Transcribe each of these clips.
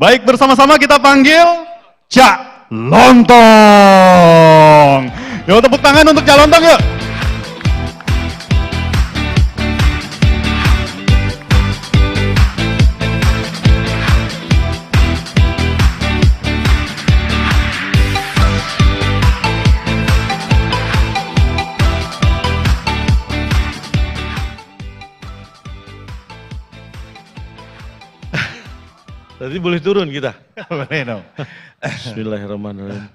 Baik, bersama-sama kita panggil Cak Lontong. Yuk tepuk tangan untuk Cak Lontong yuk. Tadi boleh turun kita? Boleh dong. Bismillahirrahmanirrahim.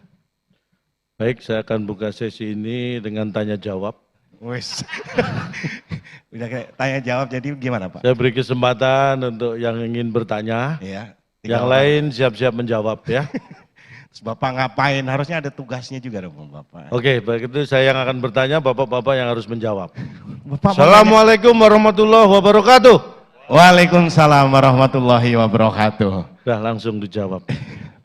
Baik, saya akan buka sesi ini dengan tanya jawab. Wes. Udah kayak tanya jawab, jadi gimana Pak? Saya beri kesempatan untuk yang ingin bertanya. Iya. Yang lain siap-siap menjawab ya. Terus Bapak ngapain? Harusnya ada tugasnya juga dong Bapak. Oke, baik itu saya yang akan bertanya, bapak-bapak yang harus menjawab. Bapak Assalamualaikum warahmatullahi wabarakatuh. Waalaikumsalam warahmatullahi wabarakatuh. Udah langsung dijawab.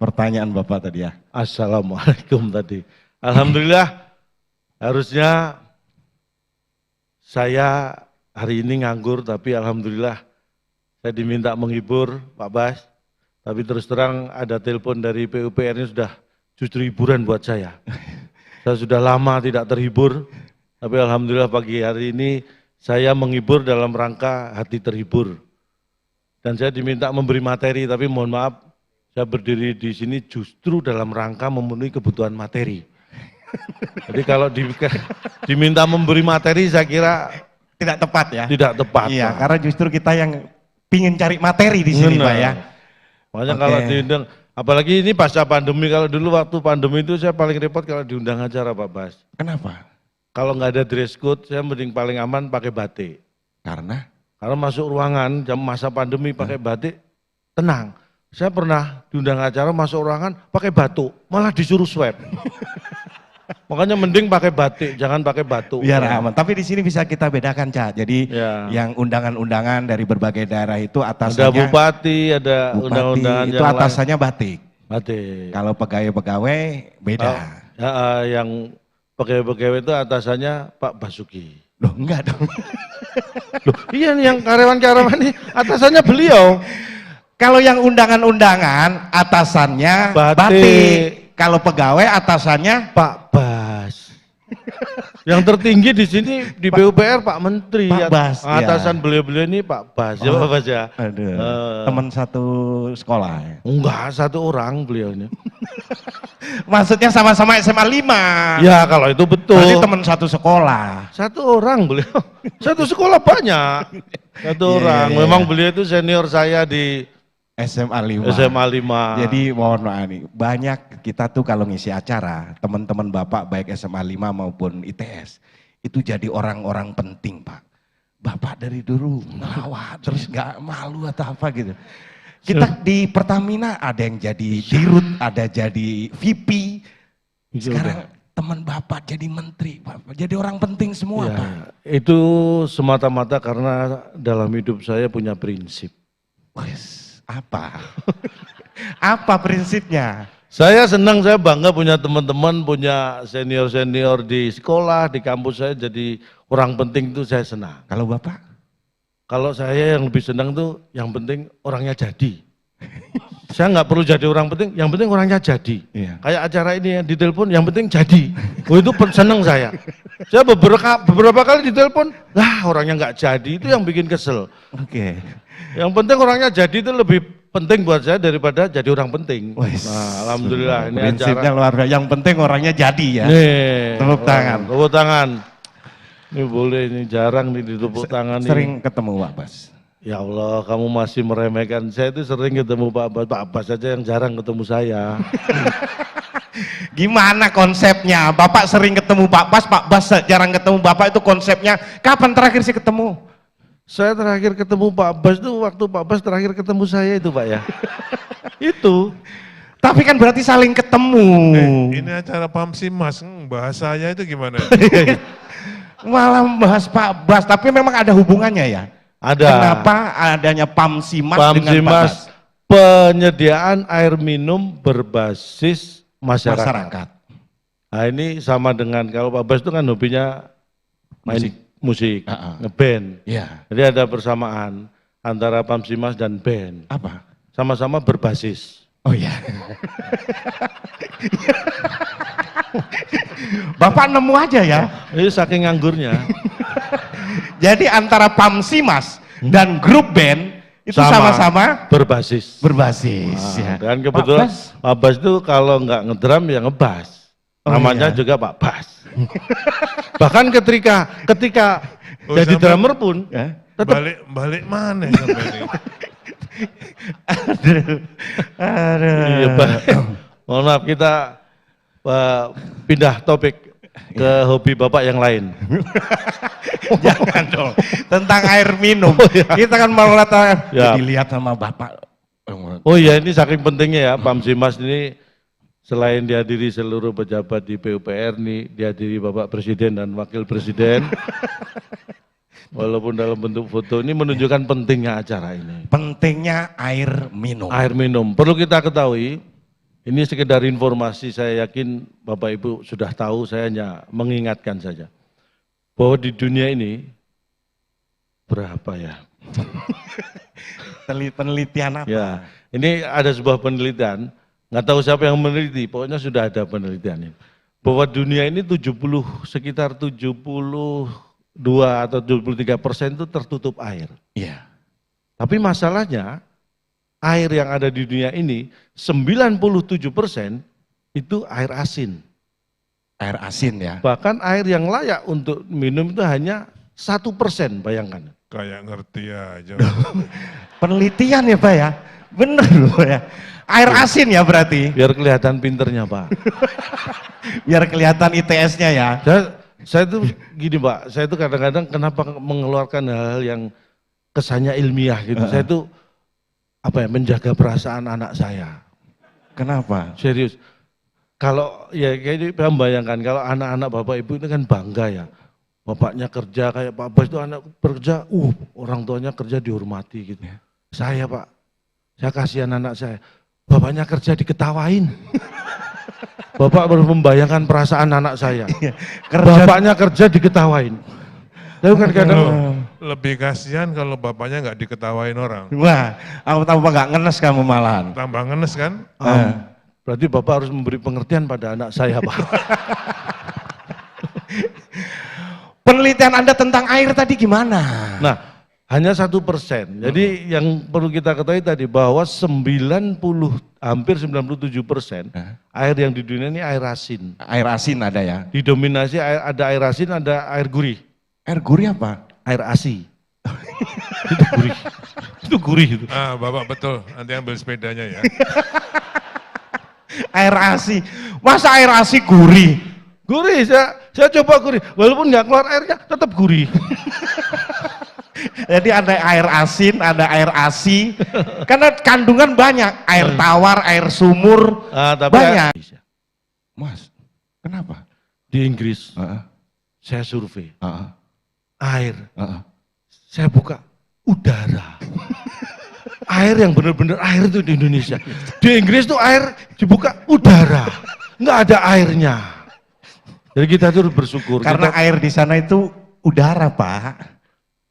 Pertanyaan Bapak tadi ya. Assalamualaikum tadi. Alhamdulillah, harusnya saya hari ini nganggur, tapi alhamdulillah saya diminta menghibur Pak Bas. Tapi terus terang ada telepon dari PUPR ini sudah justru hiburan buat saya. Saya sudah lama tidak terhibur, tapi alhamdulillah pagi hari ini saya menghibur dalam rangka hati terhibur. Dan saya diminta memberi materi, tapi mohon maaf, saya berdiri di sini justru dalam rangka memenuhi kebutuhan materi. Jadi kalau diminta memberi materi, saya kira Tidak tepat ya? tidak tepat. Iya, Pak. karena justru kita yang pingin cari materi di sini Benar. Pak ya. Makanya Oke. kalau diundang, apalagi ini pasca pandemi, kalau dulu waktu pandemi itu saya paling repot kalau diundang acara Pak Bas. Kenapa? Kalau nggak ada dress code, saya mending paling aman pakai batik. Karena? Karena masuk ruangan, jam masa pandemi pakai batik, tenang. Saya pernah diundang acara masuk ruangan pakai batuk, malah disuruh swab. Makanya mending pakai batik, jangan pakai batuk. Biar aman. Tapi di sini bisa kita bedakan Cak. Jadi Ya. yang undangan-undangan dari berbagai daerah itu Ada atasannya bupati, ada undang-undangan itu yang atasannya batik. lain. Batik. Kalau pegawai-pegawai beda. Yang pegawai-pegawai itu atasannya Pak Basuki. Loh enggak dong. Loh, iya nih yang karyawan-karyawan ini atasannya beliau. Kalau yang undangan-undangan atasannya Batik. batik. Kalau pegawai atasannya Pak Bas. Yang tertinggi di sini di PUPR Pak Menteri. Pak Bas, ya. Atasan beliau-beliau ini Pak Bas. Ya Pak Bas ya. aduh, teman satu sekolah ya. Enggak, satu orang beliau ini. Maksudnya sama-sama SMA 5. Ya kalau itu betul. Berarti teman satu sekolah. Satu orang beliau. Satu sekolah banyak. Satu Iya, orang. iya, Memang iya. beliau itu senior saya di SMA 5. SMA 5. Jadi mohon maaf nih, banyak kita tuh kalau ngisi acara, teman-teman Bapak baik SMA 5 maupun ITS, itu jadi orang-orang penting Pak. Bapak dari dulu ngawat, terus gak malu atau apa gitu. Kita di Pertamina ada yang jadi dirut, ada jadi VP, sekarang teman Bapak jadi menteri, Bapak jadi orang penting semua Ya, Pak. itu semata-mata karena dalam hidup saya punya prinsip. Wes, apa? Apa prinsipnya? Saya senang, saya bangga punya teman-teman, punya senior-senior di sekolah, di kampus saya jadi orang penting itu saya senang. Kalau Bapak? Kalau saya yang lebih senang tuh yang penting orangnya jadi. Saya nggak perlu jadi orang penting, yang penting orangnya jadi. Iya. Kayak acara ini yang ditelepon, yang penting jadi. Oh itu seneng saya. Saya beberapa kali ditelepon, lah orangnya nggak jadi, itu yang bikin kesel. Oke. Yang penting orangnya jadi itu lebih penting buat saya daripada jadi orang penting. Wes, Nah, alhamdulillah ini prinsipnya acara. luar biasa. Yang penting orangnya jadi ya. Nih, Tepuk tangan. Tepuk tangan. Ini boleh, ini jarang nih ditepuk tangan nih. Sering ketemu Pak Bas. Ya Allah, kamu masih meremehkan. Saya itu sering ketemu Pak Bas. Pak Bas saja yang jarang ketemu saya. Gimana konsepnya? Bapak sering ketemu Pak Bas jarang ketemu Bapak, itu konsepnya. Kapan terakhir sih ketemu? Saya terakhir ketemu Pak Bas itu waktu Pak Bas terakhir ketemu saya itu Pak ya. Itu. Tapi kan berarti saling ketemu. Ini acara Pamsimas, bahasanya itu gimana? Malah bahas Pak Bas, tapi memang ada hubungannya ya? Ada. Kenapa adanya Pamsimas dengan Pak Bas? Pamsimas, penyediaan air minum berbasis masyarakat. Masyarakat. Nah ini sama dengan kalau Pak Bas itu kan hobinya main musik, Ah, ah. ngeband. Iya. Jadi ada persamaan antara Pamsimas dan band. Apa? sama-sama berbasis. Oh iya. Bapak nemu aja ya. Ini saking nganggurnya. Jadi antara Pamsimas dan grup band itu sama-sama berbasis. berbasis. Nah, Ya. dan kebetulan Pak Bas itu kalau nggak ngedrum ya ngebas. Oh, Namanya iya. juga Pak Bas. Bahkan ketika Oh, jadi sampai- drummer pun Ya. tetap Balik mana sampai ini? Aduh. iya, Pak. Mohon maaf kita pindah topik ke hobi Bapak yang lain. Jangan dong. Tentang air minum. Kita kan mau Ya. dilihat sama Bapak. Oh iya, ini saking pentingnya ya, Pamsimas ini selain dihadiri seluruh pejabat di PUPR nih, dihadiri Bapak Presiden dan Wakil Presiden. Walaupun dalam bentuk foto, ini menunjukkan pentingnya acara ini. Pentingnya air minum. Air minum, perlu kita ketahui, ini sekedar informasi, saya yakin Bapak Ibu sudah tahu, saya hanya mengingatkan saja. Bahwa di dunia ini, berapa ya? Penelitian apa? Ya, ini ada sebuah penelitian, nggak tahu siapa yang meneliti, pokoknya sudah ada penelitian ini. Bahwa dunia ini sekitar 72 atau 73% itu tertutup air. Iya. Tapi masalahnya, air yang ada di dunia ini, 97% itu air asin. Air asin ya. Bahkan air yang layak untuk minum itu hanya 1%, bayangkan. Kayak ngerti aja. Penelitian ya Pak ya. Bener loh ya. Air asin ya berarti. Biar kelihatan pinternya Pak. Biar kelihatan ITS-nya ya. Saya tuh gini Pak, saya tuh kadang-kadang kenapa mengeluarkan hal-hal yang kesannya ilmiah gitu. Saya tuh menjaga perasaan anak saya. Kenapa? Serius. Kalau ya kayak membayangkan kalau anak-anak Bapak Ibu ini kan bangga ya. Bapaknya kerja kayak Pak Bas itu anak bekerja, orang tuanya kerja dihormati gitu. Saya Pak, saya kasihan anak saya. Bapaknya kerja diketawain. Bapak baru membayangkan perasaan anak saya. Bapaknya kerja diketawain. Tapi kan kadang Lebih kasihan kalau bapaknya nggak diketawain orang. Wah, aku tambah nggak ngenes kamu malahan. Tambah ngenes kan? berarti Bapak harus memberi pengertian pada anak saya Pak. Penelitian Anda tentang air tadi gimana? Nah, hanya 1%. Jadi yang perlu kita ketahui tadi bahwa hampir 97% air yang di dunia ini air asin. Air asin ada ya? Didominasi ada air asin, ada air gurih. Air gurih apa? Air asi. Itu gurih. Itu gurih itu. Bapak betul. Nanti ambil sepedanya ya. Air asi. Masa air asi gurih? Gurih, saya coba gurih. Walaupun nggak keluar airnya, tetap gurih. Jadi ada air asin, ada air asi. Karena kandungan banyak. Air tawar, air sumur, Tapi banyak. Mas, kenapa? di Inggris, saya survei. Heeh. Air, Heeh. saya buka udara. Air yang benar-benar air itu di Indonesia. Di Inggris tuh air dibuka udara, nggak ada airnya. Jadi kita tuh bersyukur. Karena air di sana itu udara, Pak.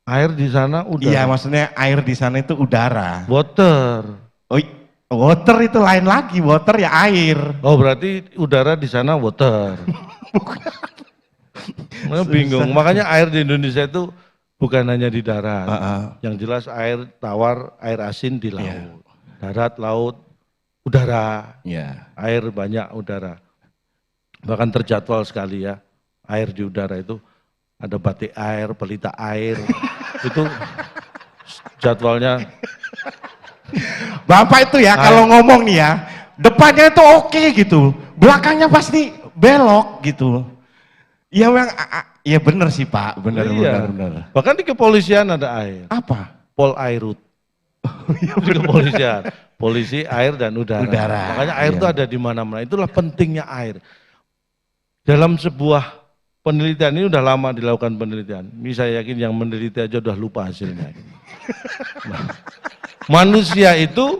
Air di sana udara. Iya, maksudnya air di sana itu udara. Water. Oh, water itu lain lagi. Water ya air. Oh berarti udara di sana water. Makanya bingung. Makanya air di Indonesia itu bukan hanya di darat. Yang jelas air tawar, air asin di laut. Iya. Darat, laut, udara. Iya. Air banyak udara. Bahkan terjadwal sekali ya. Air di udara itu ada batik air, pelita air. Itu jadwalnya. Bapak itu ya kalau ngomong nih ya, depannya itu oke gitu. Belakangnya pasti belok gitu. Iya, ya bener sih Pak, bener. Bahkan di kepolisian ada air. Apa? Pol Airut. Di kepolisian. Polisi, air, dan udara. Makanya air itu ada di mana-mana. Itulah pentingnya air. Dalam sebuah penelitian ini udah lama dilakukan penelitian. Ini saya yakin yang meneliti aja udah lupa hasilnya. Nah, manusia itu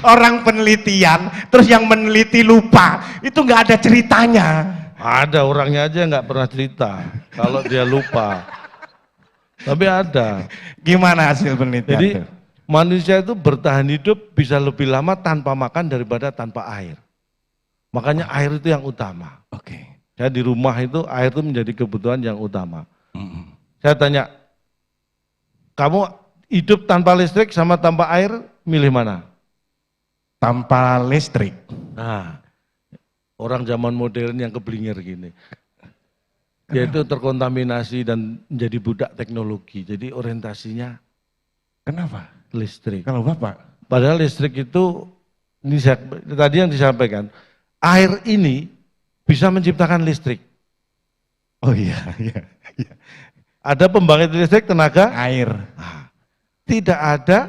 Orang penelitian, terus yang meneliti lupa, itu nggak ada ceritanya. ada orangnya aja nggak pernah cerita kalau dia lupa. Tapi ada. Gimana hasil penelitian? Jadi tuh? manusia itu bertahan hidup bisa lebih lama tanpa makan daripada tanpa air. Makanya air itu yang utama. Oke. Saya di rumah itu air itu menjadi kebutuhan yang utama. Mm. Saya tanya, kamu hidup tanpa listrik sama tanpa air, milih mana? Tanpa listrik. Nah, orang zaman modern yang keblinger gini. Yaitu terkontaminasi dan menjadi budak teknologi. Jadi orientasinya Kenapa? listrik. Kalau Bapak? Padahal listrik itu, ini tadi yang disampaikan, air ini bisa menciptakan listrik. Oh iya, iya. Ada pembangkit listrik tenaga, Air. nah, tidak ada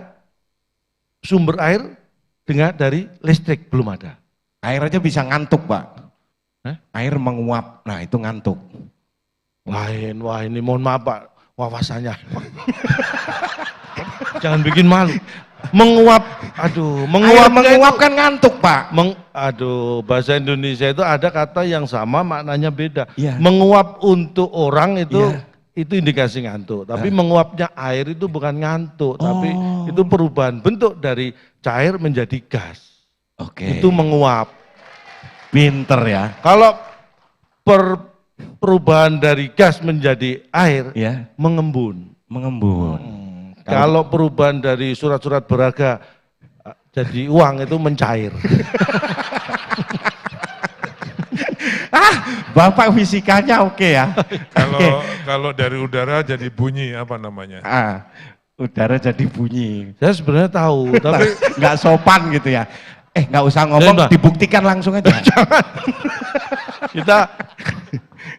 sumber air dari listrik, belum ada. Air aja bisa ngantuk, Pak. Hah? Air menguap, nah itu ngantuk. Wah ini mohon maaf Pak, wawasannya. Jangan bikin malu. Menguap, Air menguap kan ngantuk, Pak. Bahasa Indonesia itu ada kata yang sama maknanya beda. Iya. Menguap untuk orang itu Iya. itu indikasi ngantuk. Tapi menguapnya air itu bukan ngantuk, tapi Oh. itu perubahan bentuk dari cair menjadi gas. Oke. Itu menguap. Pinter ya. Kalau perubahan dari gas menjadi air, Ya, mengembun. mengembun. Kalau perubahan dari surat-surat berharga jadi uang itu mencair. Bapak fisikanya oke ya. Kalau dari udara jadi bunyi apa namanya? Udara jadi bunyi. Saya sebenarnya tahu, tapi Nggak sopan gitu ya. Nggak usah ngomong, Mbak. dibuktikan langsung aja. kita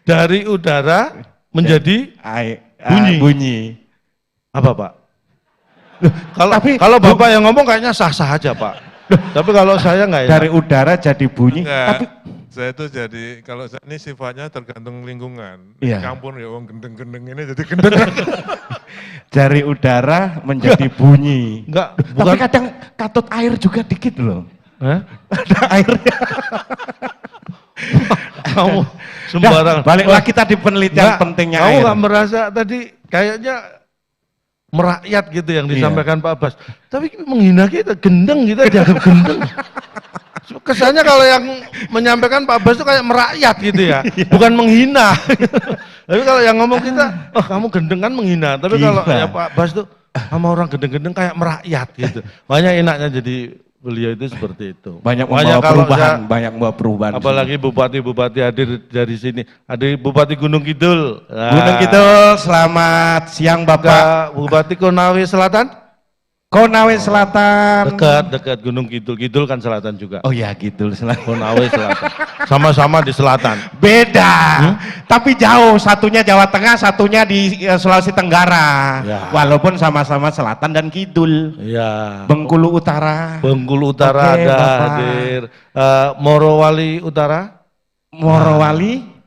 dari udara menjadi Bunyi. Bunyi. Bunyi. apa Pak? Tapi Kalau Bapak yang ngomong kayaknya sah-sah aja Pak. Tapi kalau saya nggak ya. dari udara jadi bunyi. Tapi Enggak. Saya itu jadi, kalau saya ini sifatnya tergantung lingkungan. Iya. Di kampung ya orang gendeng-gendeng ini jadi gendeng. dari udara menjadi bunyi. Enggak, Tapi bukan. kadang katut air juga dikit loh. Hah? Ada airnya. Kamu sembarang. Balik lagi tadi penelitian pentingnya kamu air. nggak merasa tadi kayaknya merakyat gitu yang disampaikan Pak Abbas. Tapi menghina kita, gendeng kita dianggap gendeng. Kesannya kalau yang menyampaikan Pak Abbas itu kayak merakyat gitu ya, bukan menghina. Tapi kalau yang ngomong kita, oh kamu gendeng kan menghina. Tapi kalau Gila. ya Pak Abbas tuh sama orang gendeng-gendeng kayak merakyat gitu. Makanya enaknya jadi beliau itu seperti itu. Banyak Makanya membawa kalau perubahan, saya- banyak membawa perubahan. Apalagi bupati-bupati hadir dari sini. Ada Bupati Gunung Kidul. Nah, Gunung Kidul, selamat siang Bapak. Bupati Konawe Selatan. Konawe Selatan. Dekat Gunung Kidul. Kidul kan selatan juga. Oh ya Kidul Selatan. Konawe Selatan. Sama-sama di selatan. Beda, tapi jauh. Satunya Jawa Tengah, satunya di Sulawesi Tenggara. Ya. Walaupun sama-sama selatan dan kidul. Iya. Bengkulu Utara, Bengkulu Utara Oke, ada Bapak. hadir. Morowali Utara. Morowali.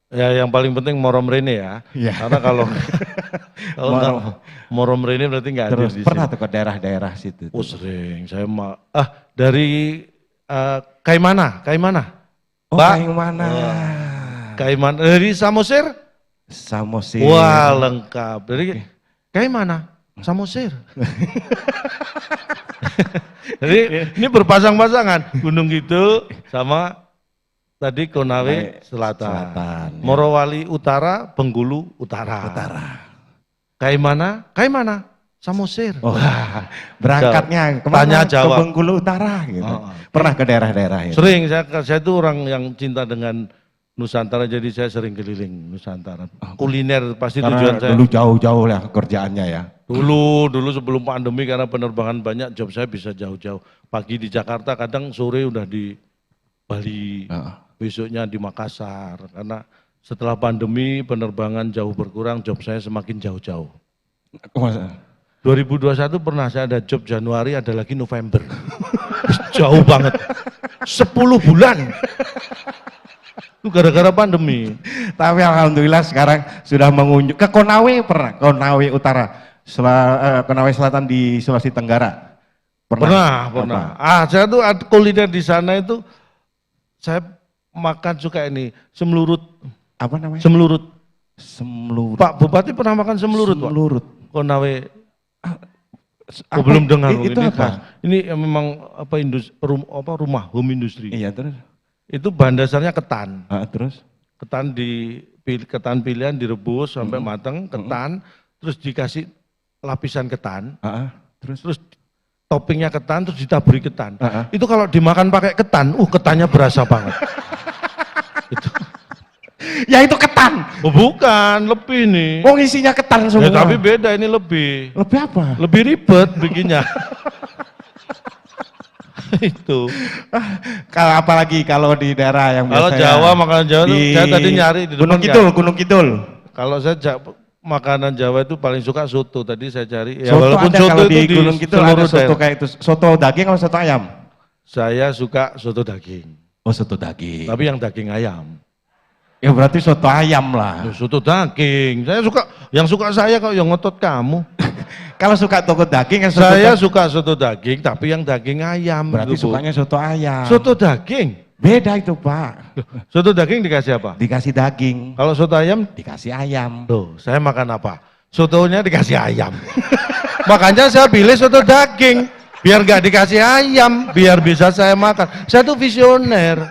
Ya yang paling penting Moromrene ya. Iya. Karena kalau Moro- Moromrene berarti nggak hadir Terus di pernah sini. tuh ke daerah-daerah situ. Oh sering, saya dari Kaimana. Oh, Mbak. yang mana? Kaimana dari Samosir? Samosir. Wah lengkap. Dari Kaimana? Samosir. Jadi ini berpasang-pasangan Gunung Kidul sama tadi Konawe Selatan. Selatan, ya. Morowali Utara, Bengkulu Utara. Kaimana? Samosir. Oh, berangkatnya Tanya kemana? Ke jawab. Bengkulu Utara gitu. Oh. Pernah ke daerah-daerah ya? Sering, saya itu orang yang cinta dengan Nusantara, jadi saya sering keliling Nusantara. Kuliner pasti tujuan Karena saya. dulu jauh-jauh lah kerjaannya ya. Dulu sebelum pandemi karena penerbangan banyak, job saya bisa jauh-jauh. Pagi di Jakarta, kadang sore udah di Bali, besoknya di Makassar. Karena setelah pandemi penerbangan jauh berkurang, job saya semakin jauh-jauh. Masa? 2021 pernah saya ada job Januari, ada lagi November. Jauh banget. 10 bulan. Itu gara-gara pandemi. Tapi alhamdulillah sekarang sudah mengunjung ke Konawe pernah, Konawe Utara, Konawe Selatan di Sulawesi Tenggara. Pernah. Apa? Saya tuh kuliner di sana itu, saya makan suka ini, semlurut. Apa namanya? Oh, belum dengar. Itu ini apa? Ini memang apa rumah home industry. Iya terus. Itu bahan dasarnya ketan. Terus? Ketan pilihan direbus sampai matang, ketan, terus dikasih lapisan ketan. Terus? Toppingnya ketan, terus ditaburi ketan. Itu kalau dimakan pakai ketan, ketannya berasa banget. Itu. Ya itu ketan. Oh bukan, lebih nih. Oh isinya ketan semua. Ya, tapi beda ini lebih. Lebih apa? Lebih ribet bikinnya. Itu. Kalau apalagi kalau di daerah yang Kalau biasa Jawa, makanan Jawa itu saya tadi nyari di depan. Gunung Kidul. Kalau saya makanan Jawa itu paling suka soto. Tadi saya cari. Ya, walaupun ada, soto kalau di Gunung Kidul ada soto kayak itu. Soto daging atau soto ayam? Saya suka soto daging. Oh soto daging. Tapi yang daging ayam. Ya berarti soto ayam lah. Soto daging. Yang suka saya kok yang ngotot kamu. Kalau suka soto daging, saya suka soto daging, tapi yang daging ayam. Berarti gitu, sukanya soto ayam. Soto daging. Beda itu Pak. Soto daging dikasih apa? Dikasih daging. Kalau soto ayam? Dikasih ayam. Tuh, saya makan apa? Sotonya dikasih ayam. Makanya saya pilih soto daging. Biar gak dikasih ayam, biar bisa saya makan. Saya tuh visioner.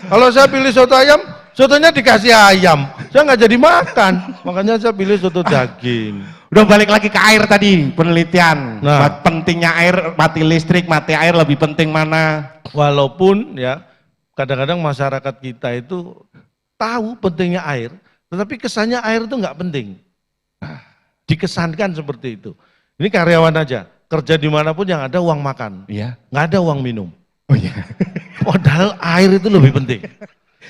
Kalau saya pilih soto ayam, sotonya dikasih ayam. Saya nggak jadi makan. Makanya saya pilih soto daging. Udah balik lagi ke air tadi, penelitian. Nah, pentingnya air, mati listrik, mati air lebih penting mana? Walaupun ya, kadang-kadang masyarakat kita itu tahu pentingnya air, tetapi kesannya air itu nggak penting. Dikesankan seperti itu. Ini karyawan aja, kerja dimanapun yang ada uang makan, nggak ada uang minum. Oh iya. Padahal air itu lebih penting.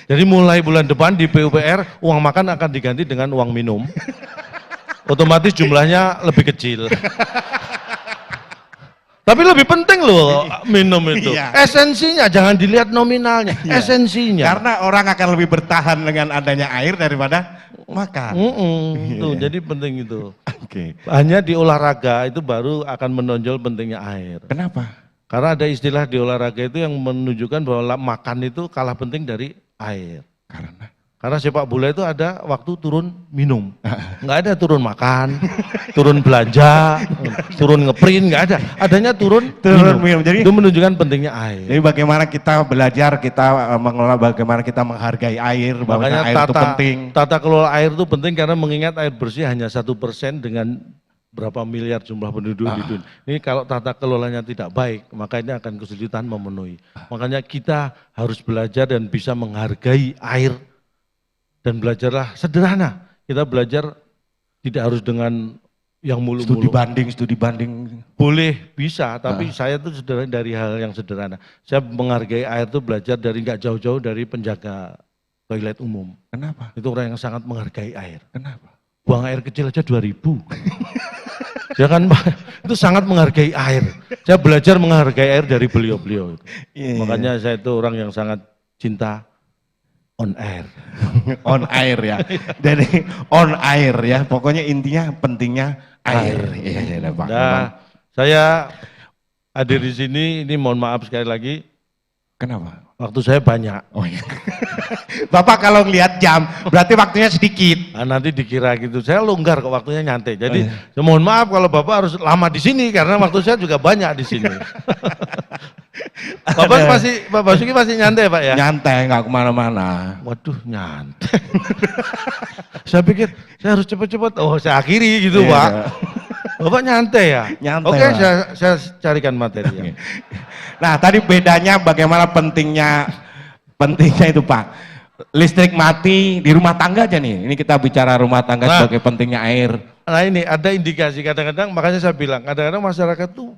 Jadi mulai bulan depan di PUPR uang makan akan diganti dengan uang minum. Otomatis jumlahnya lebih kecil. Tapi lebih penting loh minum itu. Iya. Esensinya jangan dilihat nominalnya, esensinya. Karena orang akan lebih bertahan dengan adanya air daripada makan. Tuh, jadi penting itu. Oke. Hanya di olahraga itu baru akan menonjol pentingnya air. Kenapa? Karena ada istilah di olahraga itu yang menunjukkan bahwa makan itu kalah penting dari air. Karena sepak bola itu ada waktu turun minum, nggak ada turun makan, turun belanja, turun ngeprint, nggak ada. Adanya turun minum. Jadi itu menunjukkan pentingnya air. Jadi bagaimana kita belajar, kita mengelola, bagaimana kita menghargai air, Makanya air itu penting. Tata kelola air itu penting karena mengingat air bersih hanya 1% dengan berapa miliar jumlah penduduk di dunia. Ini kalau tata kelolanya tidak baik, maka ini akan kesulitan memenuhi. Makanya kita harus belajar dan bisa menghargai air. Dan belajarlah sederhana. Kita belajar tidak harus dengan yang mulu-mulu. Studi banding. Boleh, bisa, tapi saya tuh sederhana dari hal yang sederhana. Saya menghargai air itu belajar dari nggak jauh-jauh dari penjaga toilet umum. Kenapa? Itu orang yang sangat menghargai air. Kenapa? Buang air kecil aja 2.000. Ya kan, itu sangat menghargai air. Saya belajar menghargai air dari beliau-beliau. Makanya saya itu orang yang sangat cinta on air. On air ya. Jadi on air ya. Pokoknya intinya pentingnya air. Iya, Pak. Nah, saya hadir di sini, ini mohon maaf sekali lagi. Kenapa? Waktu saya banyak. Oh iya. Bapak kalau ngelihat jam, berarti waktunya sedikit. Nah, nanti dikira gitu. Saya longgar kok waktunya nyantai. Jadi mohon maaf kalau Bapak harus lama di sini karena waktu saya juga banyak di sini. Pak Basuki masih nyantai Pak ya? Nyantai, nggak kemana-mana. Waduh nyantai. Saya pikir saya harus cepat-cepat. Oh saya akhiri gitu Pak. Bapak nyantai ya? Nyantai. Oke, saya carikan materi ya. Nah tadi bedanya bagaimana pentingnya itu Pak. Listrik mati di rumah tangga aja nih. Ini kita bicara rumah tangga sebagai pentingnya air. Nah ini ada indikasi kadang-kadang, makanya saya bilang kadang-kadang masyarakat tuh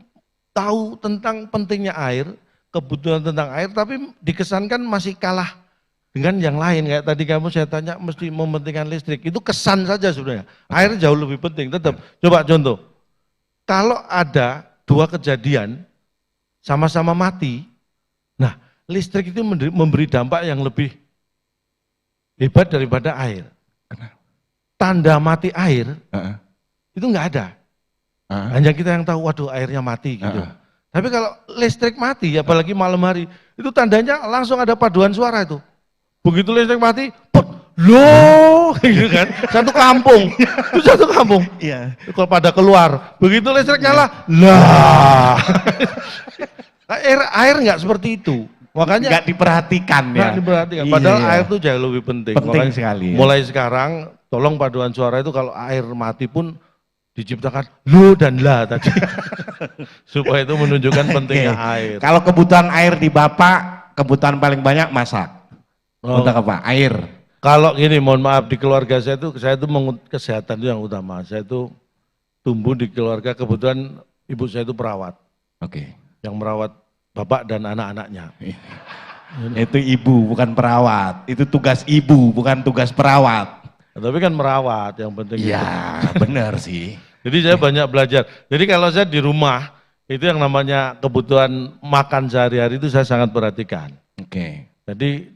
tahu tentang pentingnya air, kebutuhan tentang air, tapi dikesankan masih kalah dengan yang lain. Kayak tadi saya tanya mesti mementingkan listrik, itu kesan saja sebenarnya. Air jauh lebih penting, tetap. Coba contoh, kalau ada dua kejadian sama-sama mati, nah listrik itu memberi dampak yang lebih hebat daripada air. Tanda mati air, itu nggak ada. Hanya kita yang tahu, waduh airnya mati gitu. Tapi kalau listrik mati, apalagi malam hari, itu tandanya langsung ada paduan suara itu. Begitu listrik mati, loh halo gitu kan. Satu kampung. Itu satu kampung. Iya. Kalau pada keluar, begitu listrik nyala, lah. Air nggak seperti itu. Makanya Nggak diperhatikan ya. nggak diperhatikan. Padahal Iya. air itu jauh lebih penting. Penting Makanya sekali ya. mulai sekarang, tolong paduan suara itu kalau air mati pun diciptakan lu dan la tadi. Supaya itu menunjukkan pentingnya Oke. air. Kalau kebutuhan air di Bapak, kebutuhan paling banyak masak. Oh. Untuk apa? Air. Kalau gini, mohon maaf, di keluarga saya itu kesehatan itu yang utama. Saya itu tumbuh di keluarga, kebetulan ibu saya itu perawat. Oke. Yang merawat bapak dan anak-anaknya. Itu ibu, bukan perawat. Itu tugas ibu, bukan tugas perawat. Tapi kan merawat yang penting. Itu. Iya, benar sih. Jadi saya banyak belajar. Jadi kalau saya di rumah, itu yang namanya kebutuhan makan sehari-hari itu saya sangat perhatikan. Oke. Jadi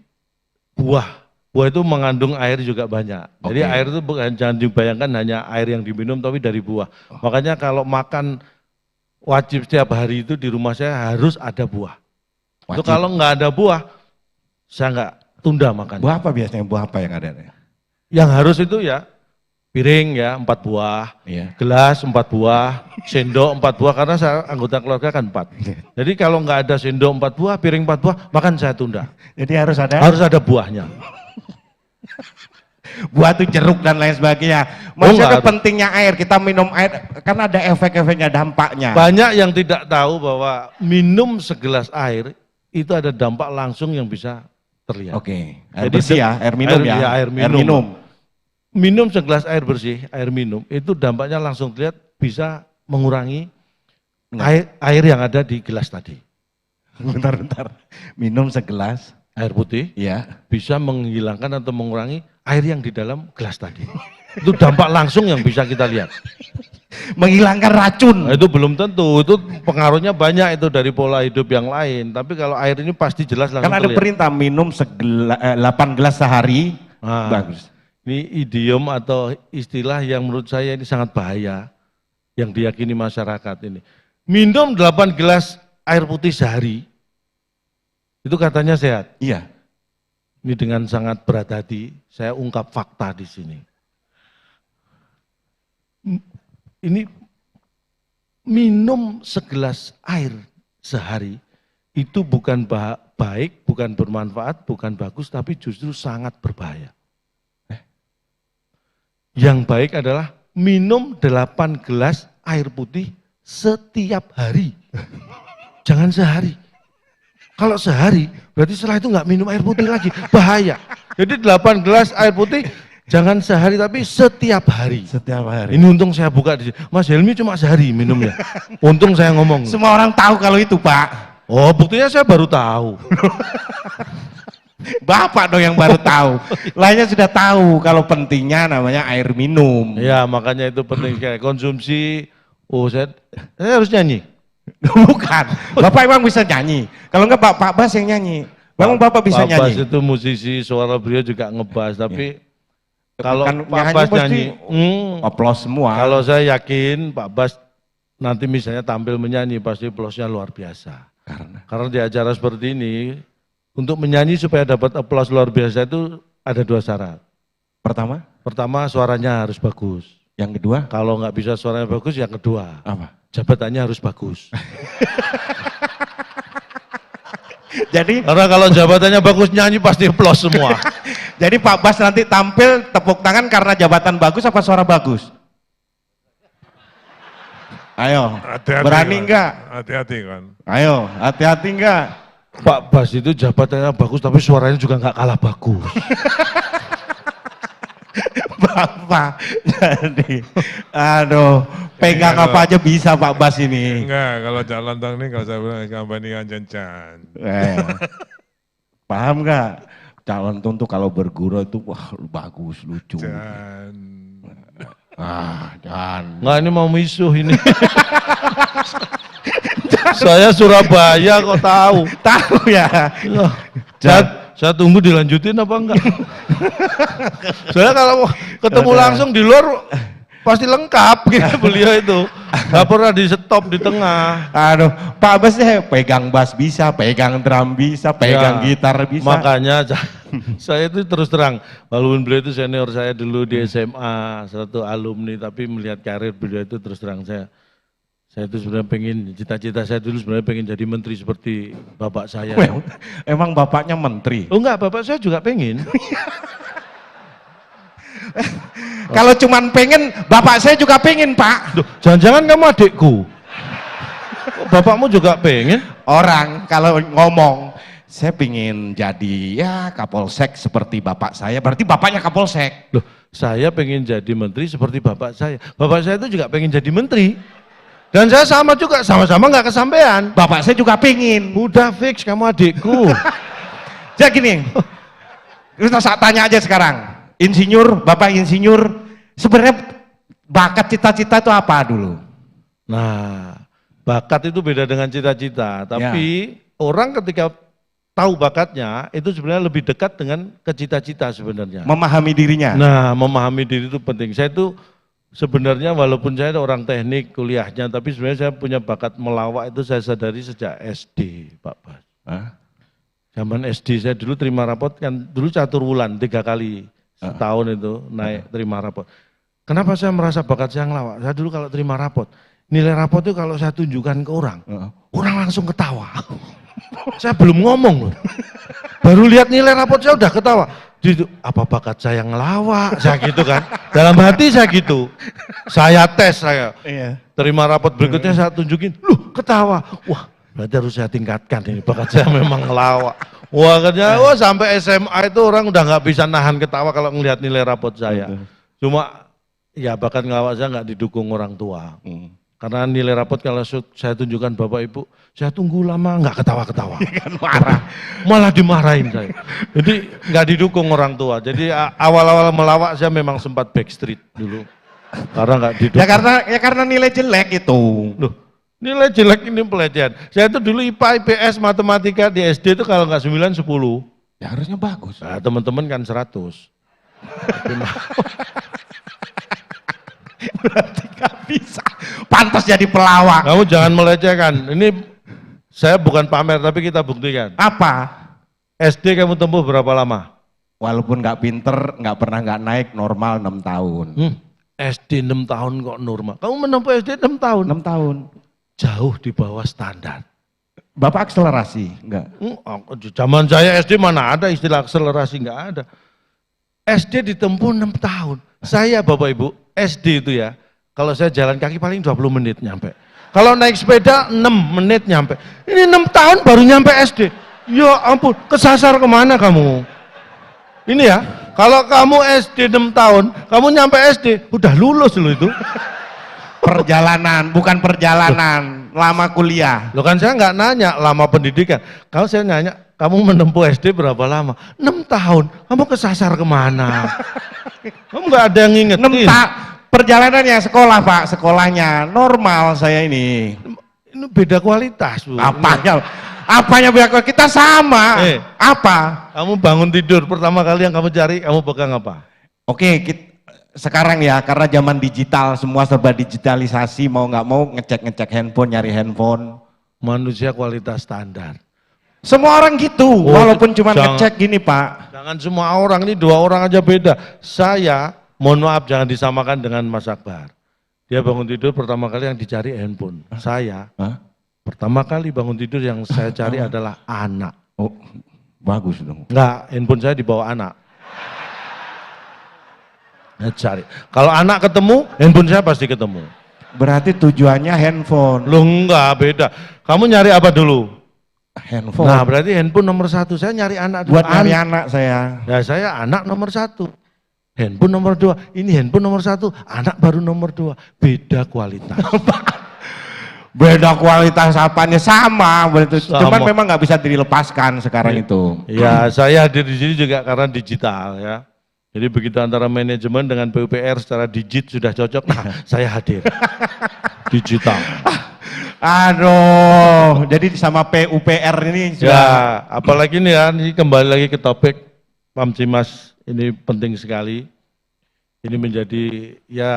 buah itu mengandung air juga banyak. Jadi Oke. air itu bukan, jangan dibayangkan hanya air yang diminum, tapi dari buah. Makanya kalau makan wajib setiap hari itu di rumah saya harus ada buah. Itu Wajib. kalau nggak ada buah, saya nggak tunda makan. Buah apa biasanya? Buah apa yang ada? Yang harus itu ya piring ya 4 buah, Iya. gelas 4 buah, sendok 4 buah karena saya anggota keluarga kan 4. Jadi kalau nggak ada sendok 4 buah, piring 4 buah, makan saya tunda. Jadi harus ada Harus ada buahnya. buah tuh jeruk dan lain sebagainya. Oh, Maksudnya nggak harus. pentingnya air, kita minum air kan ada efek-efeknya, dampaknya. Banyak yang tidak tahu bahwa minum segelas air itu ada dampak langsung yang bisa terlihat. Oke. Air Jadi bersih ya, air minum ya. iya, air minum. Air minum. Minum segelas air bersih, air minum, itu dampaknya langsung terlihat bisa mengurangi air yang ada di gelas tadi. Bentar. Minum segelas, Air putih ya. bisa menghilangkan atau mengurangi air yang di dalam gelas tadi. Itu dampak langsung yang bisa kita lihat. Menghilangkan racun. Nah, itu belum tentu, itu pengaruhnya banyak itu dari pola hidup yang lain. Tapi kalau air ini pasti jelas langsung Kan ada terlihat. perintah minum 8 gelas sehari. Nah, Bagus. Ini idiom atau istilah yang menurut saya ini sangat bahaya yang diyakini masyarakat ini. Minum 8 gelas air putih sehari, itu katanya sehat. Iya. Ini dengan sangat berat hati, saya ungkap fakta di sini. Ini minum segelas air sehari, itu bukan baik, bukan bermanfaat, bukan bagus, tapi justru sangat berbahaya. Yang baik adalah minum 8 gelas air putih setiap hari. Jangan sehari. Kalau sehari, berarti setelah itu nggak minum air putih lagi, bahaya. Jadi 8 gelas air putih, jangan sehari tapi setiap hari. Setiap hari. Ini untung saya buka di sini. Mas Helmi cuma sehari minumnya. Untung saya ngomong. Semua orang tahu kalau itu, Pak. Oh, buktinya saya baru tahu. Bapak dong yang baru tahu. Lainnya sudah tahu kalau pentingnya namanya air minum. Ya, makanya itu penting kayak konsumsi. Oh, saya harus nyanyi. Bukan. Bapak emang bisa nyanyi. Kalau enggak Pak Bas yang nyanyi. Memang Bapak bisa Pak Bas nyanyi. itu musisi, suara beliau juga ngebas, tapi kalau Kan Pak nyanyi Bas mesti nyanyi, Aplaus semua. kalau saya yakin Pak Bas nanti misalnya tampil menyanyi pasti aplausnya luar biasa. Karena di acara seperti ini, untuk menyanyi supaya dapat aplaus luar biasa itu ada 2 syarat. Pertama, Pertama, suaranya harus bagus. yang kedua Kalau nggak bisa suaranya bagus, yang kedua, apa? jabatannya harus bagus. Jadi Karena kalau jabatannya bagus, nyanyi pasti aplaus semua. jadi Pak Bas nanti tampil tepuk tangan karena jabatan bagus apa suara bagus? Ayo, Hati-hati berani kan. enggak? Hati-hati kan. Ayo, hati-hati enggak? Pak Bas itu jabatannya bagus, tapi suaranya juga nggak kalah bagus. Bapak, jadi, aduh, pegang Iya, apa aja bisa Pak Bas ini. Enggak, kalau calon tang ini kalau saya bilang kampanye Jancan. Paham nggak? Calon tuh kalau bergurau itu wah bagus, lucu. Jan. Jangan. Nggak, ini mau misuh ini. Saya Surabaya kok tahu. Tahu ya. Saya tunggu dilanjutin apa enggak. Saya kalau ketemu langsung di luar pasti lengkap gitu beliau itu. Nggak pernah di stop di tengah. Aduh, Pak Bas deh pegang bass bisa, pegang drum bisa, pegang Ya, gitar bisa. Makanya Saya itu terus terang, walaupun beliau itu senior saya dulu di SMA, satu alumni, tapi melihat karir beliau itu terus terang saya itu sebenarnya pengen, cita-cita saya dulu sebenarnya pengen jadi menteri seperti bapak saya. Emang bapaknya menteri? Oh enggak, bapak saya juga pengen. Kalau cuman pengen, bapak saya juga pengen, Pak. Loh, jangan-jangan kamu adikku? Bapakmu juga pengen? Orang kalau ngomong, saya pengen jadi ya Kapolsek seperti bapak saya, berarti bapaknya Kapolsek. Loh, saya pengen jadi menteri seperti bapak saya. Bapak saya itu juga pengen jadi menteri. Dan saya sama juga, sama-sama nggak kesampaian. Bapak saya juga pengen. Udah fix, kamu adikku. Jadi gini, kita tanya aja sekarang, insinyur, bapak insinyur, sebenarnya bakat cita-cita itu apa dulu? Nah, bakat itu beda dengan cita-cita. Tapi orang ketika tahu bakatnya, itu sebenarnya lebih dekat dengan ke cita-cita sebenarnya. Memahami dirinya. Nah, memahami diri itu penting. Saya itu sebenarnya walaupun saya orang teknik kuliahnya, tapi sebenarnya saya punya bakat melawak itu saya sadari sejak SD, Pak Bas. Zaman SD saya dulu terima rapot kan, dulu catur wulan 3 kali setahun itu naik terima rapot. Kenapa saya merasa bakat saya ngelawak? Saya dulu kalau terima rapot, nilai rapot itu kalau saya tunjukkan ke orang, orang langsung ketawa. Saya belum ngomong loh. Baru lihat nilai rapot saya udah ketawa. Apa bakat saya ngelawak? Saya gitu kan. Dalam hati saya gitu. Saya tes saya. Terima rapot berikutnya saya tunjukin. Loh ketawa. Wah berarti harus saya tingkatkan ini. Bakat saya memang ngelawak. Wah katanya, wah sampai SMA itu orang udah nggak bisa nahan ketawa kalau ngelihat nilai rapot saya. Cuma ya bakat ngelawak saya nggak didukung orang tua. Karena nilai rapot kalau saya tunjukkan Bapak Ibu, saya tunggu lama nggak ketawa-ketawa. Kan marah. Malah dimarahin saya. Jadi nggak didukung orang tua. Jadi awal-awal melawak saya memang sempat backstreet dulu. Karena nggak didukung. Ya karena nilai jelek itu. Loh, nilai jelek ini pelecehan. Saya itu dulu IPA, IPS, matematika di SD itu kalau nggak 9, 10. Ya harusnya bagus. Nah, teman-teman kan 100. Berarti gak bisa. Pantas jadi pelawak. Kamu jangan melecehkan. Ini saya bukan pamer tapi kita buktikan. Apa? SD kamu tempuh berapa lama? Walaupun nggak pinter, nggak pernah nggak naik, normal 6 tahun. SD 6 tahun kok normal. Kamu menempuh SD 6 tahun? 6 tahun. Jauh di bawah standar. Bapak akselerasi? Enggak. Zaman saya SD mana ada istilah akselerasi, enggak ada. SD ditempuh 6 tahun. Saya Bapak Ibu, SD itu ya, kalau saya jalan kaki paling 20 menit nyampe. Kalau naik sepeda 6 menit nyampe. Ini 6 tahun baru nyampe SD. Ya ampun, kesasar kemana kamu? Ini ya, kalau kamu SD 6 tahun, kamu nyampe SD, udah lulus loh itu. Perjalanan, bukan perjalanan, lama kuliah. Loh kan saya nggak nanya lama pendidikan. Kalau saya nanya, kamu menempuh SD berapa lama? 6 tahun, kamu kesasar kemana? Kamu nggak ada yang ngingetin. Perjalanannya sekolah Pak, sekolahnya normal saya ini. Ini beda kualitas Bu. Apanya beda kualitas? Kita sama. Apa? Kamu bangun tidur, pertama kali yang kamu cari, kamu pegang apa? Oke, sekarang ya karena zaman digital, semua serba digitalisasi, mau nggak mau ngecek handphone, nyari handphone. Manusia kualitas standar. Semua orang gitu, walaupun cuma ngecek gini Pak. Jangan semua orang, ini 2 orang aja beda. Saya, mohon maaf jangan disamakan dengan Mas Akbar. Dia bangun tidur pertama kali yang dicari handphone. Saya, pertama kali bangun tidur yang saya cari adalah anak. Oh, bagus dong. Enggak, handphone saya dibawa anak. Nah, cari. Kalau anak ketemu, handphone saya pasti ketemu. Berarti tujuannya handphone. Loh enggak, beda. Kamu nyari apa dulu? Handphone. Nah berarti handphone nomor 1, saya nyari anak dulu. Buat nyari anak saya. Ya saya anak nomor 1. Handphone nomor 2, ini handphone nomor 1, anak baru nomor 2. Beda kualitas. Beda kualitas apanya sama, cuman memang nggak bisa dilepaskan sekarang itu. Ya saya hadir di sini juga karena digital ya. Jadi begitu antara manajemen dengan PUPR secara digit sudah cocok, nah saya hadir. Digital. Aduh, jadi sama PUPR ini sudah. Ya, apalagi nih ya, ini kembali lagi ke topik Pamcimas, ini penting sekali. Ini menjadi ya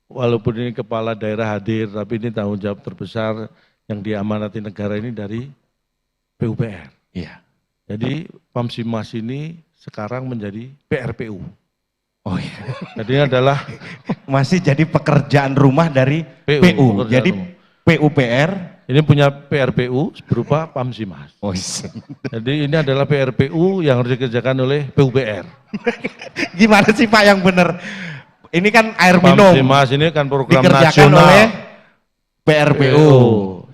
walaupun ini kepala daerah hadir, tapi ini tanggung jawab terbesar yang diamanati negara ini dari PUPR. Iya. Jadi Pamsimas ini sekarang menjadi PRPU. Oh iya. Jadi ini adalah Masih jadi pekerjaan rumah dari PU. pekerjaan Jadi rumah. PUPR. Ini punya PRPU berupa Pamsimas. Oh iya. Jadi ini adalah PRPU yang harus dikerjakan oleh PUPR. Gimana sih Pak yang benar? Ini kan air minum. Pamsimas ini kan program Dikerjakan nasional. oleh PRPU.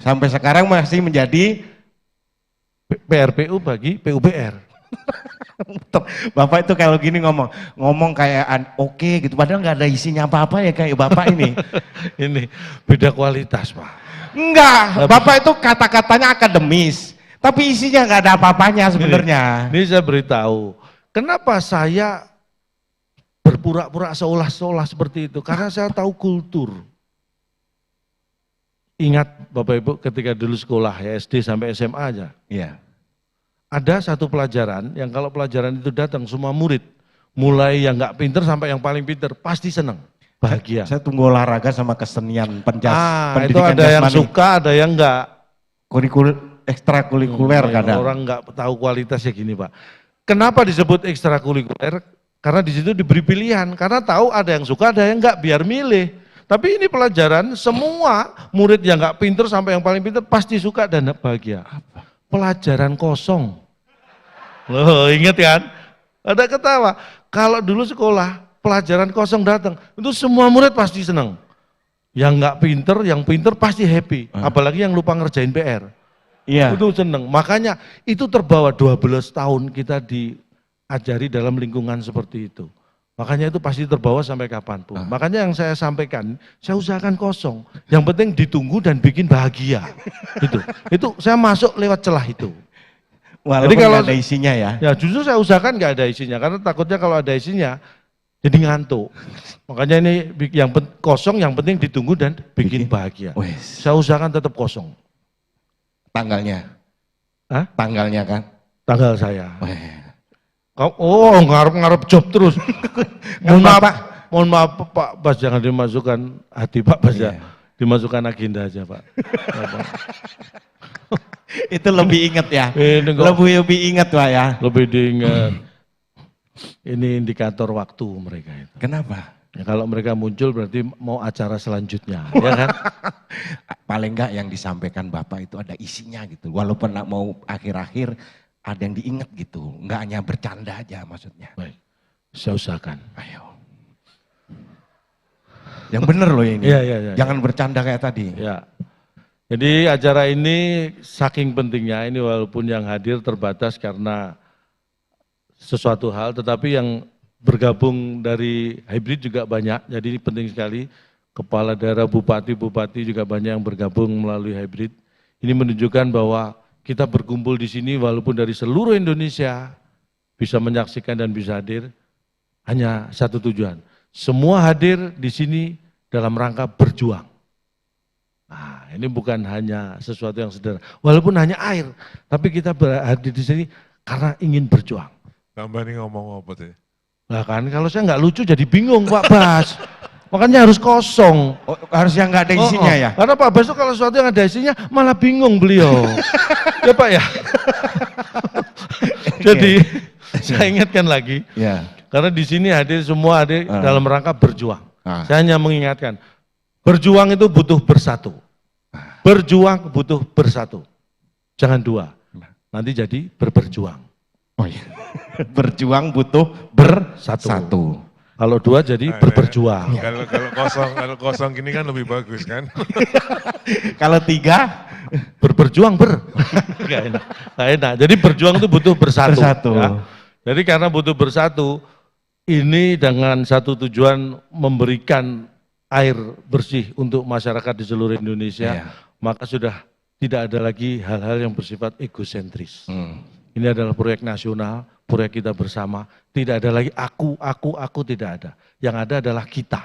Sampai sekarang masih menjadi PRPU bagi PUPR. Bapak itu kalau gini ngomong kayak oke gitu, padahal nggak ada isinya apa-apa ya kayak Bapak ini. Ini beda kualitas Pak. Enggak, Bapak itu kata-katanya akademis, tapi isinya nggak ada apa-apanya sebenarnya. Ini saya beritahu, kenapa saya berpura-pura seolah-olah seperti itu? Karena saya tahu kultur. Ingat Bapak Ibu ketika dulu sekolah ya SD sampai SMA aja. Iya. Ada satu pelajaran yang kalau pelajaran itu datang semua murid, mulai yang nggak pinter sampai yang paling pinter pasti senang, bahagia. Saya tunggu olahraga sama kesenian Itu pendidikan ada yang jasmani. suka, ada yang enggak. Ekstrakurikuler kadang. Orang enggak tahu kualitasnya gini Pak. Kenapa disebut ekstrakurikuler? Karena di situ diberi pilihan, karena tahu ada yang suka, ada yang enggak, biar milih. Tapi ini pelajaran semua murid yang enggak pinter sampai yang paling pinter pasti suka dan bahagia. Pelajaran kosong. Loh, ingat kan? Ada ketawa. Kalau dulu sekolah, pelajaran kosong datang, itu semua murid pasti senang. Yang enggak pinter, yang pinter pasti happy. Apalagi yang lupa ngerjain PR. Iya. Itu senang. Makanya itu terbawa 12 tahun kita diajari dalam lingkungan seperti itu. Makanya itu pasti terbawa sampai kapanpun. Makanya yang saya sampaikan, saya usahakan kosong. Yang penting ditunggu dan bikin bahagia. Itu saya masuk lewat celah itu. Walaupun Jadi kalau nggak ada isinya ya. Ya justru saya usahakan nggak ada isinya, karena takutnya kalau ada isinya jadi ngantuk. Makanya ini yang kosong, yang penting ditunggu dan bikin bahagia. Wes. Saya usahakan tetap kosong. Tanggalnya. Hah? Tanggalnya kan. Tanggal saya. Weh. Oh, ngarep-ngarep job terus. Mohon maaf, Mohon maaf Pak Bas, jangan dimasukkan hati Pak Bas ya. Iya. Dimasukkan agenda aja Pak. Itu lebih inget ya. Ini kok Lebih inget Pak ya. lebih diingat. Ini indikator waktu mereka itu. Kenapa? Ya, kalau mereka muncul berarti mau acara selanjutnya, ya kan? Paling enggak yang disampaikan Bapak itu ada isinya gitu. Walaupun mau akhir-akhir ada yang diingat gitu. Enggak hanya bercanda aja maksudnya. Baik, saya usahakan. Ayo. Yang bener loh ini. Iya. Jangan bercanda kayak tadi. Ya. Jadi acara ini saking pentingnya, ini walaupun yang hadir terbatas karena sesuatu hal, tetapi yang bergabung dari hybrid juga banyak, jadi ini penting sekali. Kepala daerah, bupati-bupati juga banyak yang bergabung melalui hybrid. Ini menunjukkan bahwa kita berkumpul di sini walaupun dari seluruh Indonesia bisa menyaksikan dan bisa hadir, hanya satu tujuan. Semua hadir di sini dalam rangka berjuang. Nah, ini bukan hanya sesuatu yang sederhana, walaupun hanya air, tapi kita hadir di sini karena ingin berjuang. Tambah nih ngomong apa tuh? Nah kan kalau saya nggak lucu jadi bingung Pak Bas. Makanya harus kosong. Oh, harusnya nggak ada isinya ya? Karena Pak Bas itu kalau sesuatu yang ada isinya malah bingung beliau. Ya Pak ya. Jadi saya ingatkan lagi. Ya. Karena di sini semua hadir dalam rangka berjuang. Saya hanya mengingatkan, berjuang itu butuh bersatu. Berjuang butuh bersatu. Jangan dua. Nanti jadi berjuang. Oh iya. Berjuang butuh bersatu. Kalau dua jadi berjuang. Kalau kosong gini kan lebih bagus kan? Kalau tiga Berjuang Nggak enak. Nggak enak. Jadi berjuang itu butuh bersatu. Ya. Jadi karena butuh bersatu, ini dengan satu tujuan memberikan air bersih untuk masyarakat di seluruh Indonesia, maka sudah tidak ada lagi hal-hal yang bersifat egosentris. Ini adalah proyek nasional, proyek kita bersama. Tidak ada lagi aku tidak ada. Yang ada adalah kita.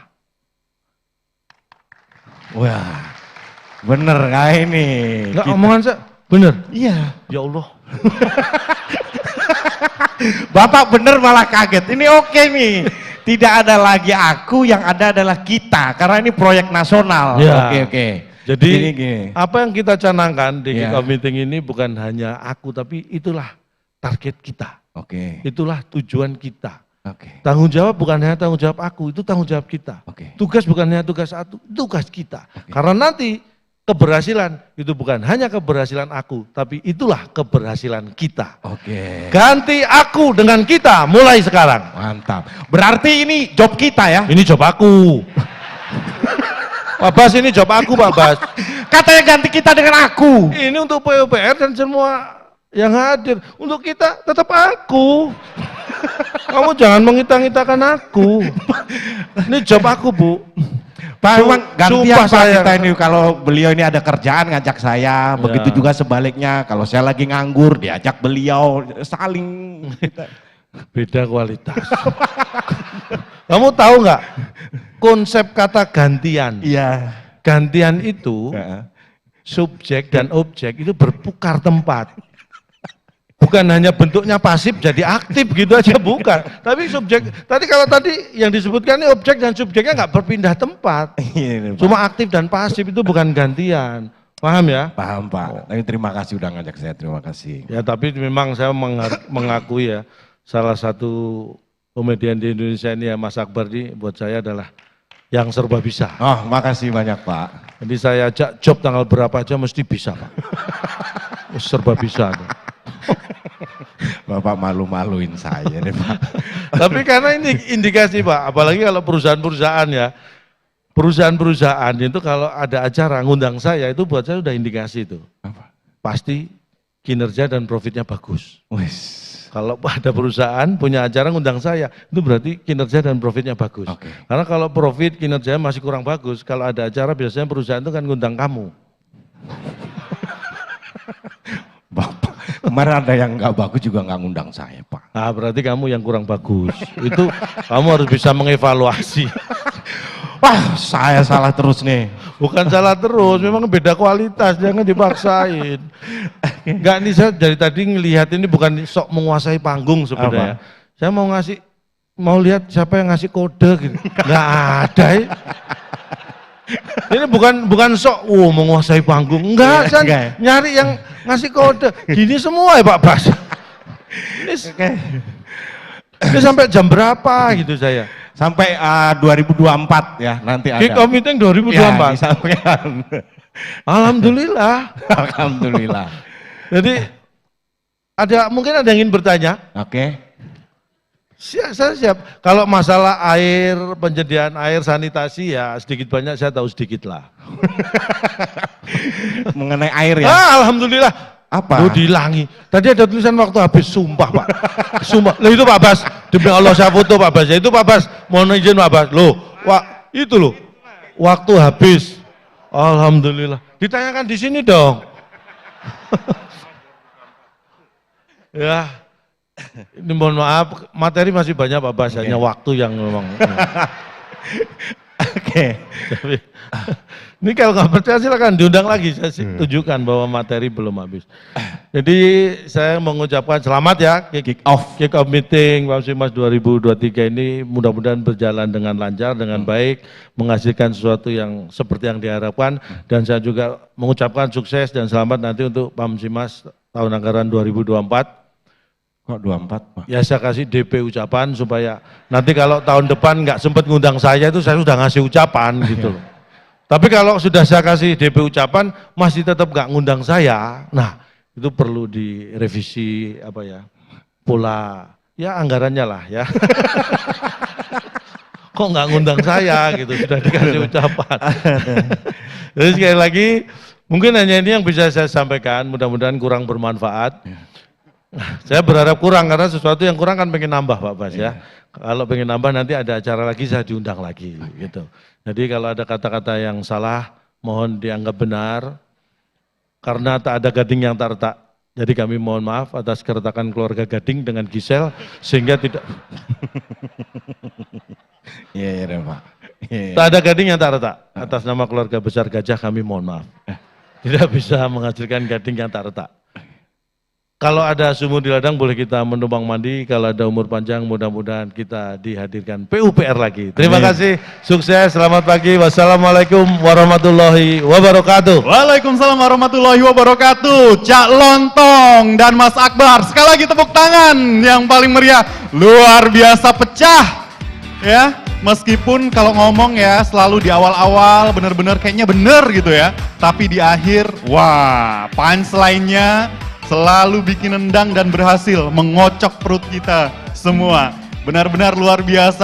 Wah, bener kayak ini. Enggak omongan saya, bener? Iya. Ya Allah. Bapak bener malah kaget. Ini oke nih. Tidak ada lagi aku, yang ada adalah kita. Karena ini proyek nasional. Ya. Oke. Jadi gini. apa yang kita canangkan di Ya. kick-off meeting ini bukan hanya aku, tapi itulah target kita. Oke. Itulah tujuan kita. Oke. Tanggung jawab bukan hanya tanggung jawab aku, itu tanggung jawab kita. Oke. Tugas bukan hanya tugas aku, tugas kita. Oke. Karena nanti keberhasilan itu bukan hanya keberhasilan aku, tapi itulah keberhasilan kita. Oke. Ganti aku dengan kita mulai sekarang. Mantap. Berarti ini job kita ya? Ini job aku. Pak Bas, ini job aku Pak Bas. Katanya ganti kita dengan aku. Ini untuk PUPR dan semua yang hadir. Untuk kita tetap aku. Kamu jangan mengita-ngitakan aku. Ini job aku, Bu. Pak, memang gantian Sumpah Pak saya. kita ini kalau beliau ini ada kerjaan ngajak saya, begitu juga sebaliknya kalau saya lagi nganggur diajak beliau, saling kita. Beda kualitas. Kamu tahu nggak konsep kata gantian? Iya. Gantian itu subjek dan objek itu bertukar tempat. Bukan hanya bentuknya pasif jadi aktif gitu aja, bukan. Tapi subjek, tadi yang disebutkan ini objek dan subjeknya nggak berpindah tempat. Iya, Pak. Cuma aktif dan pasif itu bukan gantian. Paham ya? Paham Pak. Tapi terima kasih udah ngajak saya, terima kasih. Ya tapi memang saya mengakui ya, salah satu komedian di Indonesia ini ya Mas Akbar ini buat saya adalah yang serba bisa. Oh, makasih banyak Pak. Jadi saya ajak job tanggal berapa aja mesti bisa Pak. Serba bisa. Bapak malu-maluin saya nih Pak. Tapi karena ini indikasi Pak, apalagi kalau perusahaan-perusahaan ya, perusahaan-perusahaan itu kalau ada acara ngundang saya itu buat saya udah indikasi itu. Apa? Pasti kinerja dan profitnya bagus. Wis. Kalau ada perusahaan punya acara ngundang saya, itu berarti kinerja dan profitnya bagus. Oke. Karena kalau profit kinerjanya masih kurang bagus, kalau ada acara biasanya perusahaan itu kan ngundang kamu. Bapak, kemarin ada yang nggak bagus juga nggak ngundang saya Pak. Nah berarti kamu yang kurang bagus. Itu kamu harus bisa mengevaluasi. Wah, saya salah terus nih. Bukan salah terus, memang beda kualitas, jangan dipaksain. Enggak nih saya dari tadi ngelihat ini bukan sok menguasai panggung sebenarnya. Saya mau lihat siapa yang ngasih kode gitu. Enggak ada ya. Ini bukan sok menguasai panggung. Enggak, saya Enggak ya? nyari yang ngasih kode. Gini semua ya Pak Bas. Ini sampai jam berapa gitu saya. Sampai 2024 ya nanti ada. Kick off meeting 2024. Ya, disampaikan. Alhamdulillah. Alhamdulillah. Jadi mungkin ada yang ingin bertanya? Oke. Saya siap. Kalau masalah air, penyediaan air, sanitasi ya sedikit banyak saya tahu sedikit lah. Mengenai air ya. Alhamdulillah. Apa? Lu dihilangi. Tadi ada tulisan waktu habis, sumpah Pak. Sumpah. Loh itu Pak Bas. Demi Allah saya foto Pak Bas. Ya itu Pak Bas. Mohon izin Pak Bas. Loh, itu loh. Waktu habis. Alhamdulillah. Ditanyakan di sini dong. Ya. Ini mohon maaf, materi masih banyak Pak Bas, hanya waktu yang memang. Oke. Tapi, ini kalau nggak percaya silakan diundang lagi, saya tunjukkan bahwa materi belum habis. Jadi saya mengucapkan selamat ya, kick off meeting Pamsimas 2023 ini mudah-mudahan berjalan dengan lancar, dengan baik, menghasilkan sesuatu yang seperti yang diharapkan, dan saya juga mengucapkan sukses dan selamat nanti untuk Pamsimas tahun anggaran 2024. Kok 24 Pak? Ya saya kasih DP ucapan supaya nanti kalau tahun depan nggak sempat ngundang saya itu saya sudah ngasih ucapan gitu loh. Tapi kalau sudah saya kasih DP ucapan masih tetap nggak ngundang saya, nah itu perlu direvisi apa ya, pola ya anggarannya lah ya. Kok nggak ngundang saya gitu, sudah dikasih ucapan. Jadi sekali lagi mungkin hanya ini yang bisa saya sampaikan, mudah-mudahan kurang bermanfaat. Saya berharap kurang karena sesuatu yang kurang kan pengen nambah Pak Bas ya. Kalau pengen nambah nanti ada acara lagi saya diundang lagi gitu. Jadi kalau ada kata-kata yang salah mohon dianggap benar karena tak ada gading yang tak retak. Jadi kami mohon maaf atas keretakan keluarga Gading dengan Gisel sehingga tidak Iya Pak. tak ada gading yang tak retak. Atas nama keluarga besar Gajah kami mohon maaf. Tidak bisa menghasilkan gading yang tak retak. Kalau ada sumur di ladang boleh kita menumpang mandi, kalau ada umur panjang mudah-mudahan kita dihadirkan PUPR lagi. Terima kasih, sukses, selamat pagi, wassalamualaikum warahmatullahi wabarakatuh. Waalaikumsalam warahmatullahi wabarakatuh. Cak Lontong dan Mas Akbar. Sekali lagi tepuk tangan yang paling meriah. Luar biasa pecah. Ya, meskipun kalau ngomong ya selalu di awal-awal benar-benar kayaknya bener gitu ya. Tapi di akhir, wah, punchline-nya selalu bikin nendang dan berhasil mengocok perut kita semua. Benar-benar luar biasa.